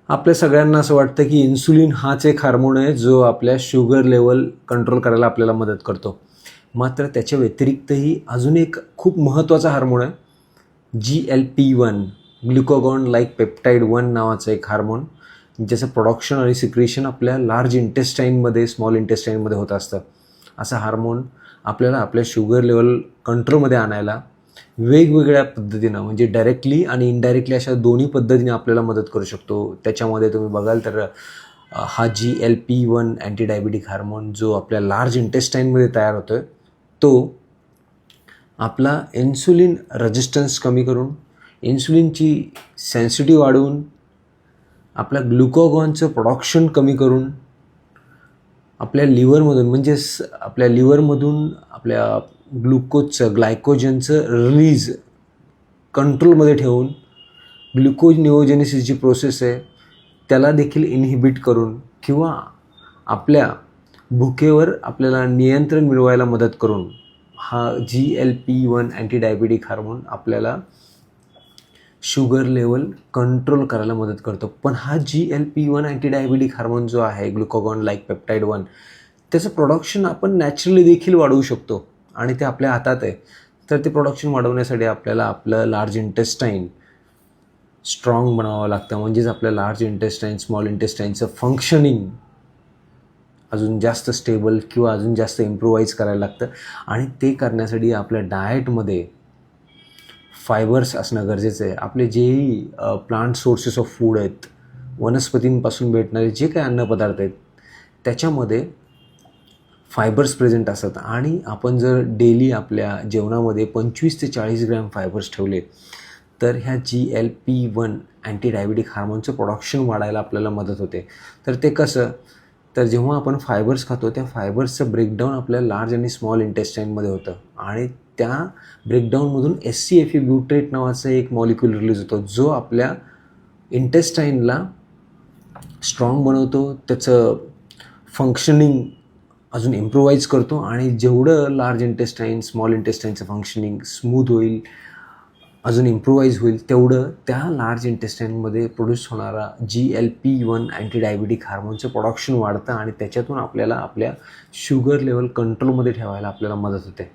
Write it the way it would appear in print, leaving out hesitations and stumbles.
आपल्या सगळ्यांना असं वाटतं की इन्सुलिन हाच एक हार्मोन आहे जो आपल्या शुगर लेवल कंट्रोल करायला आपल्याला मदत करतो. मात्र त्याच्या व्यतिरिक्तही अजून एक खूप महत्त्वाचा हार्मोन आहे, GLP-1 ग्लुकागॉन लाईक पेप्टाईड 1 नावाचं एक हार्मोन, ज्याचं प्रोडक्शन आणि सिक्रेशन आपल्या लार्ज इंटेस्टाईनमध्ये, स्मॉल इंटेस्टाईनमध्ये होत असतं. असा हार्मोन आपल्याला आपल्या शुगर लेवल कंट्रोलमध्ये आणायला वेगवेगळ्या पद्धतीनं, म्हणजे डायरेक्टली आणि इनडायरेक्टली अशा दोन्ही पद्धतीने आपल्याला मदत करू शकतो. त्याच्यामध्ये तुम्ही बघाल तर हा GLP-1 अँटी डायबिटिक हार्मोन जो आपल्या लार्ज इंटेस्टाईनमध्ये तयार होतो आहे, तो आपला इन्सुलिन रेजिस्टन्स कमी करून, इन्सुलिनची सेन्सिटिव्ह वाढवून, आपल्या ग्लुकागॉनचं प्रोडक्शन कमी करून, आपल्या लिव्हरमधून म्हणजेच आपल्या लिव्हरमधून आपल्या ग्लुकोजचं, ग्लायकोजनचं रिलीज कंट्रोलमध्ये ठेवून, ग्लुकोज निओजेनेसिस जी प्रोसेस आहे त्याला देखील इनहिबिट करून किंवा आपल्या भुकेवर आपल्याला नियंत्रण मिळवायला मदत करून हा GLP-1 अँटी डायबिटिक हार्मोन आपल्याला शुगर लेवल कंट्रोल करायला मदत करतो. पण हा GLP-1 अँटी डायबिटिक हार्मोन जो आहे, ग्लुकागॉन लाईक पेप्टाईड 1, त्याचं प्रोडक्शन आपण नॅचरली देखील वाढवू शकतो आणि ते आपल्या हातात आहे. तर ते प्रोडक्शन वाढवण्यासाठी आपल्याला आपलं लार्ज इंटेस्टाईन स्ट्रॉंग बनवावं लागतं. म्हणजेच आपल्या लार्ज इंटेस्टाईन, स्मॉल इंटेस्टाईनचं फंक्शनिंग अजून जास्त स्टेबल किंवा अजून जास्त इम्प्रूव्हाइज करायला लागतं. आणि ते करण्यासाठी आपल्या डाएटमध्ये फायबर्स असणं गरजेचं आहे. आपले जेही प्लांट सोर्सेस ऑफ फूड आहेत, वनस्पतींपासून भेटणारे जे काही अन्नपदार्थ आहेत, त्याच्यामध्ये फायबर्स प्रेझेंट असतात. आणि आपण जर डेली आपल्या जेवणामध्ये 25 ते 40 ग्रॅम फायबर्स ठेवले तर ह्या GLP-1 अँटी डायबिटिक हार्मोनचं प्रोडक्शन वाढायला आपल्याला मदत होते. तर ते कसं, तर जेव्हा आपण फायबर्स खातो त्या फायबर्सचं ब्रेकडाऊन आपल्या लार्ज आणि स्मॉल इंटेस्टाईनमध्ये होतं आणि त्या ब्रेकडाऊनमधून SCFE ब्युट्रेट नावाचं एक मॉलिक्यूल रिलीज होतो जो आपल्या इंटेस्टाईनला स्ट्रॉंग बनवतो, त्याचं फंक्शनिंग अजून इम्प्रूव्हाइज करतो. आणि जेवढं लार्ज इंटेस्टाईन, स्मॉल इंटेस्टाईनचं फंक्शनिंग स्मूथ होईल, अजून इम्प्रूव्हाइज होईल, तेवढं त्या लार्ज इंटेस्टाईनमध्ये प्रोड्यूस होणारा GLP-1 अँटी डायबिटिक हार्मोनचं प्रोडक्शन वाढतं आणि त्याच्यातून आपल्याला आपल्या शुगर लेवल कंट्रोलमध्ये ठेवायला आपल्याला मदत होते.